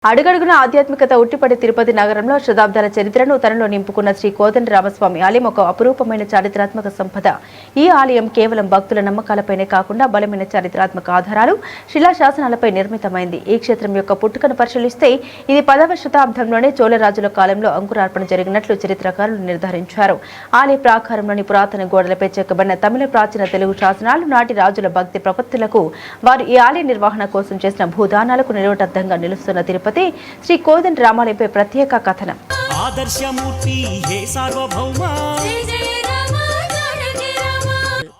అడుగడుగున ఆధ్యాత్మికత ఉట్టిపడి తిరుపతి నగరంలో శతాబ్దాల చరిత్రను తనలో నింపుకున్న శ్రీ కోదండరామస్వామి ఆలయం ఒక అపురూపమైన చారిత్రాత్మక సంపద. ఈ ఆలయం కేవలం భక్తుల నమ్మకాలపైనే కాకుండా బలమైన చారిత్రాత్మక ఆధారాలు, శిలాశాసనాలపై నిర్మితమైంది. ఈ క్షేత్రం యొక్క పుట్టుకను పరిశీలిస్తే ఇది 10వ శతాబ్దంలోనే చోళరాజుల కాలంలో అంకురార్పణ జరిగినట్లు చరిత్రకారులు నిర్ధారించారు. ఆలయ ప్రాకారంలోని పురాతన గోడలపై చెక్కబడిన తమిళ ప్రాచీన తెలుగు శాసనాలు నాటి రాజుల భక్తి ప్రపత్తులకు, వారు ఈ ఆలయ నిర్వహణ కోసం చేసిన భూదానాలకు నిలవటద్దంగా నిలుస్తున్న తిరుపతి శ్రీ కోదండరామాలయంపై ప్రత్యేక కథనం. ఆదర్శమూర్తి హే సార్వభౌమ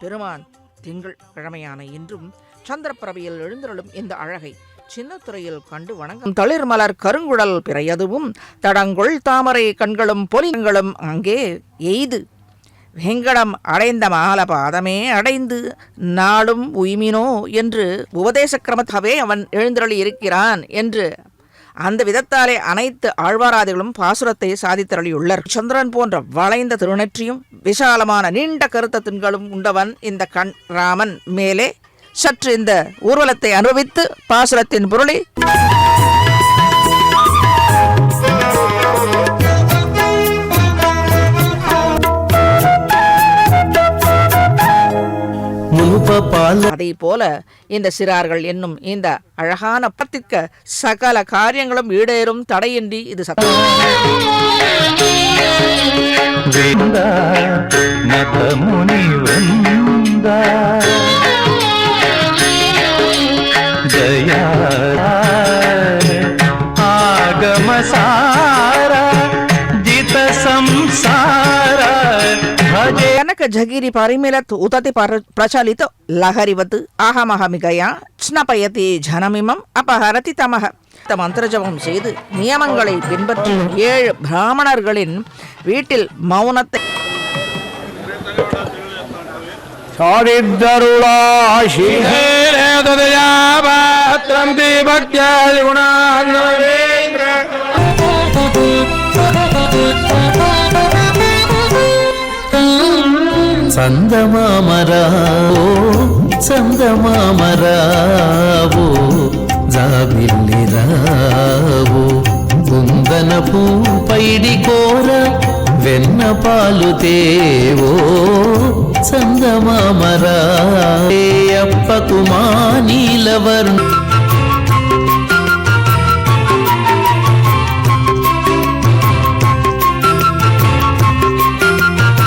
பெருமான் திங்கள் கிழமையான இன்றும் சந்திரப்பிரபையில் எழுந்தருளும் இந்த அழகை சின்னத்துறையில் கண்டு வணங்கும் தளிர்மலர் கருங்குழல் பிறையதுவும் தடங்குள் தாமரை கண்களும் பொலிகளும் அங்கே எய்து வெங்கடம் அடைந்த மால பாதமே அடைந்து நாளும் உய்மினோ என்று உபதேச கிரமத்தாகவே அவன் எழுந்தருளி இருக்கிறான் என்று அந்த விதத்தாலே அனைத்து ஆழ்வாராதிகளும் பாசுரத்தை சாதித்தருளியுள்ளர். சந்திரன் போன்ற வளைந்த திருநெற்றியும் விசாலமான நீண்ட கருத்த தின்களும் உண்டவன் இந்த கண் ராமன். மேலே சற்று இந்த ஊர்வலத்தை அனுபவித்து பாசுரத்தின் பொருளை அதை போல இந்த சிறார்கள் என்னும் இந்த அழகான பத்திக்க சகல காரியங்களும் ஈடேறும் தடையின்றி இது జగిరి పరిమిలత్ ఉతతి ప్రచలిత లహరివత్ ఆహమహమిగయా ஸ்னபயதி ஜனமிமம் அபஹரதி தமஹ. மந்திரஜபம் செய்து நியமங்களை பின்பற்றி 7 பிராமணர்களின் வீட்டில் மௌனத்தை చందమామరావో చందమామరావో జాబిల్లిరావో కుందనపు పైడి కోర వెన్న పాలు తేవో చందమామరా అప్పకు మా నీలవర్ణ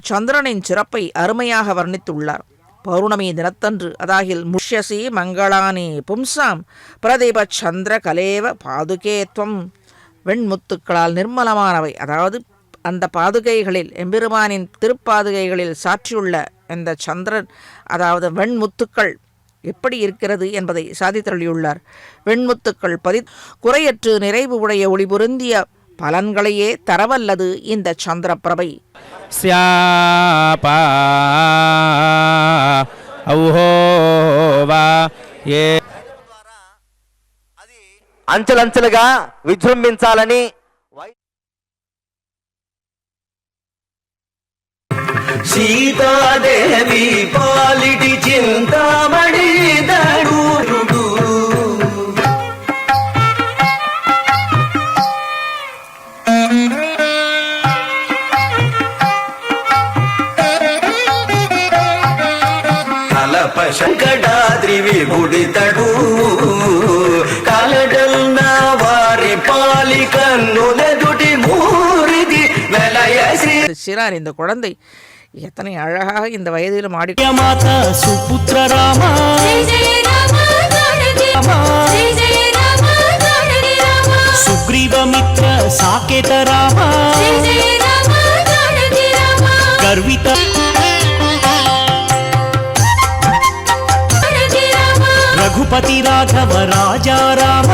சந்திரனின் சிறப்பை அருமையாக வர்ணித்துள்ளார். பௌர்ணமி தினத்தன்று அதாகில் முஷ்யசி மங்களானி பும்சாம் பிரதீப சந்திர கலேவ பாதுகேத்வம். வெண்முத்துக்களால் நிர்மலமானவை, அதாவது அந்த பாதுகைகளில் எம்பெருமானின் திருப்பாதுகைகளில் சாற்றியுள்ள இந்த சந்திரன், அதாவது வெண்முத்துக்கள் எப்படி இருக்கிறது என்பதை சாதித்தருளியுள்ளார். வெண்முத்துக்கள் குறையற்று நிறைவு உடைய ஒளி பொருந்திய பலன்களையே தரவல்லது இந்த சந்திரப்பிரபை. అంచెలంచెలుగా విజృంభించాలని సీతాదేవి పాలిటి చింతామణి దడుడు శంకటాద్రి విగుడితడు కలడల్న వారి పాలి కన్నులెదుటి మూరిది వెలయసి. சிறார் இந்த குழந்தை எத்தனை அழகாக இந்த வயதிலும் ஆடி మాత సుపుత్ర రామ సుగ్రీవ మిత్ర సాకేత రామ గర్విత రఘుపతి రాఘవ రాజా రామ.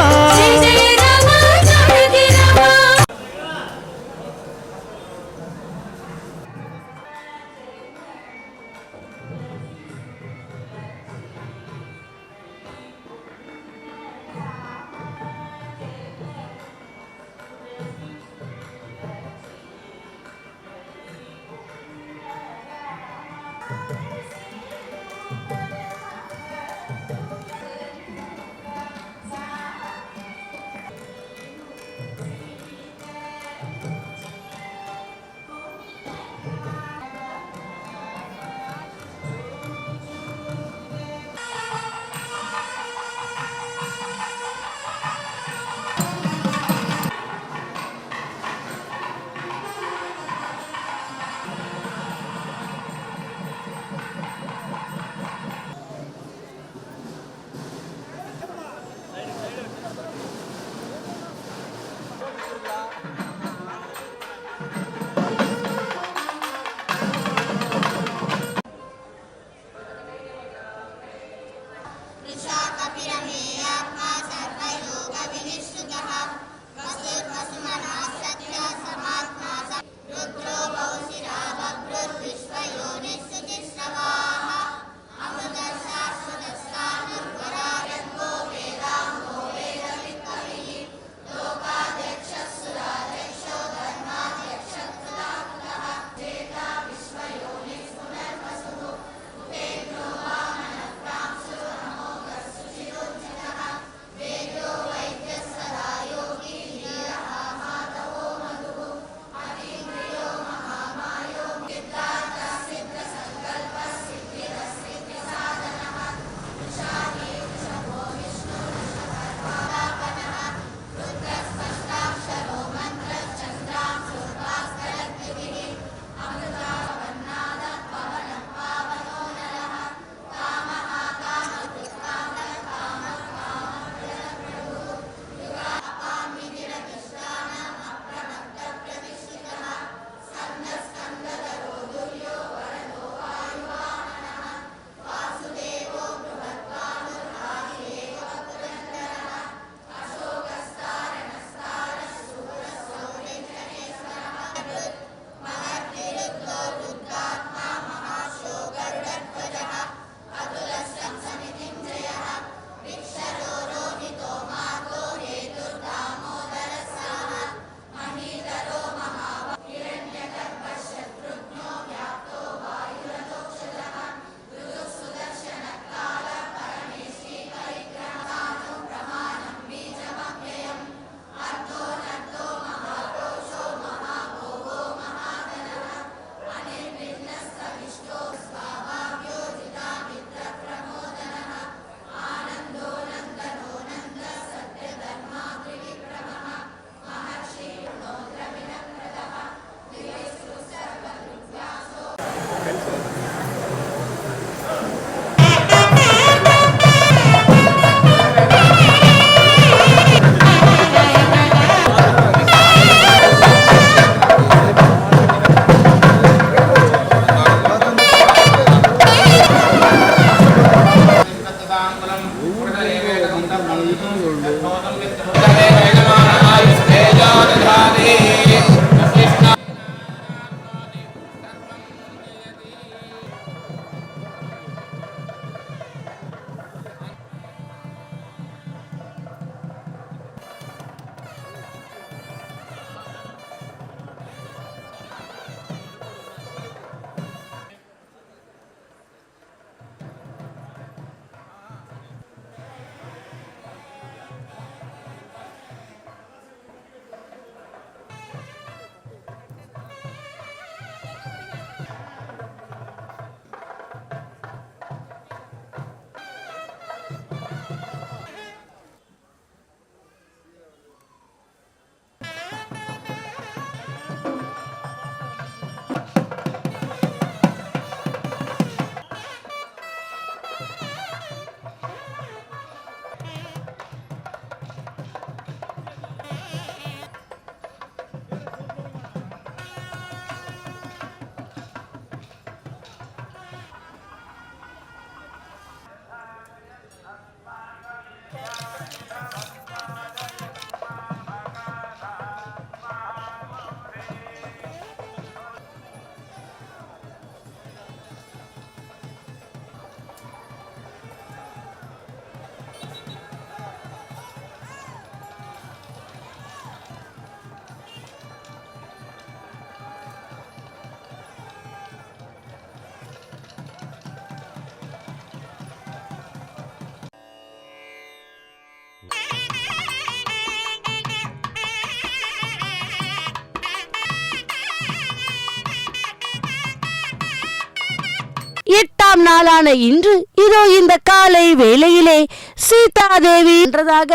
முதலாம் நாளான இன்று இதோ இந்த காலை வேளையிலே சீதாதேவி என்றதாக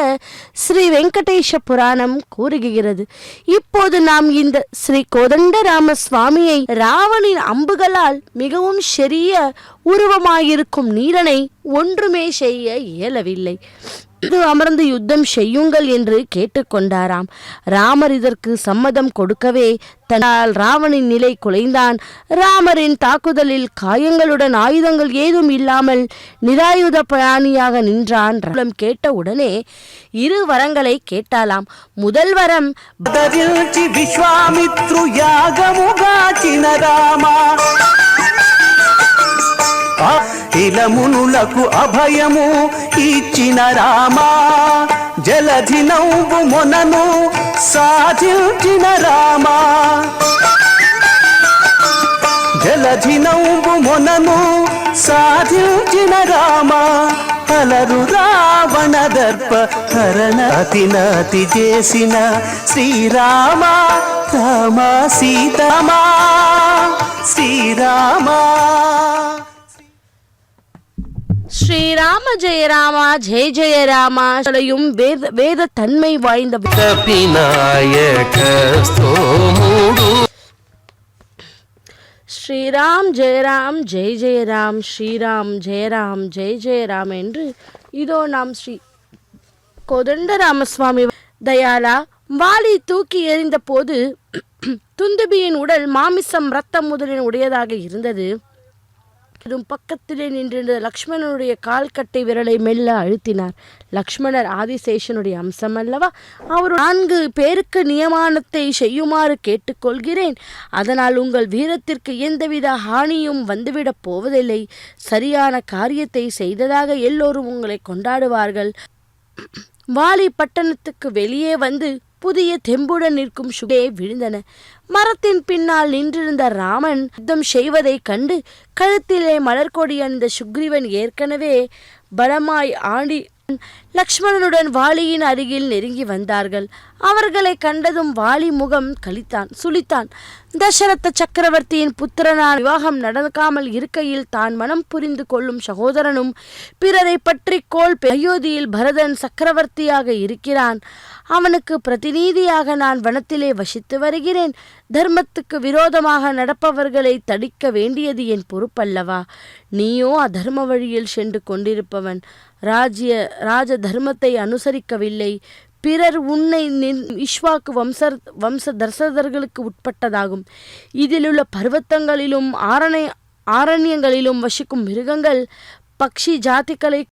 ஸ்ரீ வெங்கடேஷ புராணம் கூறுகிறது. இப்போது நாம் இந்த ஸ்ரீ கோதண்டராம சுவாமியை ராவணின் அம்புகளால் மிகவும் சிறிய உருவமாயிருக்கும் நீலனை ஒன்றுமே செய்ய இயலவில்லை. அமர்ந்து யுத்தம் செய்யுங்கள் என்று கேட்டுக்கொண்டாராம். ராமர் இதற்கு சம்மதம் கொடுக்கவே தன்னால் ராவணின் நிலை குலைந்தான். ராமரின் தாக்குதலில் காயங்களுடன் ஆயுதங்கள் ஏதும் இல்லாமல் நிராயுத பிராணியாக நின்றான். கேட்ட உடனே இரு வரங்களை கேட்டாலாம். முதல் வரம் విశ్వామిత్రు యాగముగాచిన రామా ఇలమునులకు అభయము ఇచ్చిన రామా జలధి నవ్వు మొనను సాధించిన రామా జలధి నవ్వు మొనను సాధించిన రామా అలరు రావణ దర్ప హరణ అతినాతి చేసిన శ్రీరామా రామా సీతామా శ్రీరామా ஸ்ரீராம ஜெய ராமா ஜெய ஜெய ராமா வேத தன்மை வாய்ந்த వినాయక స్తోముడు ஸ்ரீராம் ஜெயராம் ஜெய ஜெயராம் ஸ்ரீராம் ஜெயராம் ஜெய ஜெயராம் என்று இதோ நாம் ஸ்ரீ கோதண்டராமசுவாமி தயாலா வாளி தூக்கி எறிந்த போது துந்துபியின் உடல் மாமிசம் ரத்தம் முதலின் உடையதாக இருந்தது. பக்கத்திலே நின்றிருந்த லக்ஷ்மணனுடைய கால்கட்டை விரலை மெல்ல அழுத்தினார். லக்ஷ்மணர் ஆதிசேஷனுடைய அம்சம் அல்லவா? அவர் 4 பேருக்கு நியமானத்தை செய்யுமாறு கேட்டுக்கொள்கிறேன். அதனால் உங்கள் வீரத்திற்கு எந்தவித ஹானியும் வந்துவிடப் போவதில்லை. சரியான காரியத்தை செய்ததாக எல்லோரும் உங்களை கொண்டாடுவார்கள். வாலி பட்டணத்துக்கு வெளியே வந்து புதிய தெம்புடன் நிற்கும் சுகே விழுந்தன. மரத்தின் பின்னால் நின்றிருந்த ராமன் யுத்தம் செய்வதைக் கண்டு கழுத்திலே மலர்கொடி அணிந்த சுக்ரீவன் ஏற்கனவே பலமாய் ஆடி லக்ஷ்மணனுடன் வாலியின் அருகில் நெருங்கி வந்தார்கள். அவர்களை கண்டதும் வாலி முகம் சுளித்தான். தசரத சக்கரவர்த்தியின் புத்திரனால் விவாகம் நடக்காமல் இருக்கையில் தான் மனம் புரிந்து கொள்ளும் சகோதரனும் பிறரை பற்றி கோல் அயோத்தியில் பரதன் சக்கரவர்த்தியாக இருக்கிறான். அவனுக்கு பிரதிநிதியாக நான் வனத்திலே வசித்து வருகிறேன். தர்மத்துக்கு விரோதமாக நடப்பவர்களை தடிக்க வேண்டியது என் பொறுப்பல்லவா? நீயோ அதர்ம வழியில் சென்று கொண்டிருப்பவன். ராஜ தர்மத்தை அனுசரிக்கவில்லை. பிறர் உன்னை இஷ்வாக்கு வம்ச தர்சதர்களுக்கு உட்பட்டதாகும். இதிலுள்ள பர்வத்தங்களிலும் ஆரண்யங்களிலும் வசிக்கும் மிருகங்கள் பக்ஷி ஜாதிகளை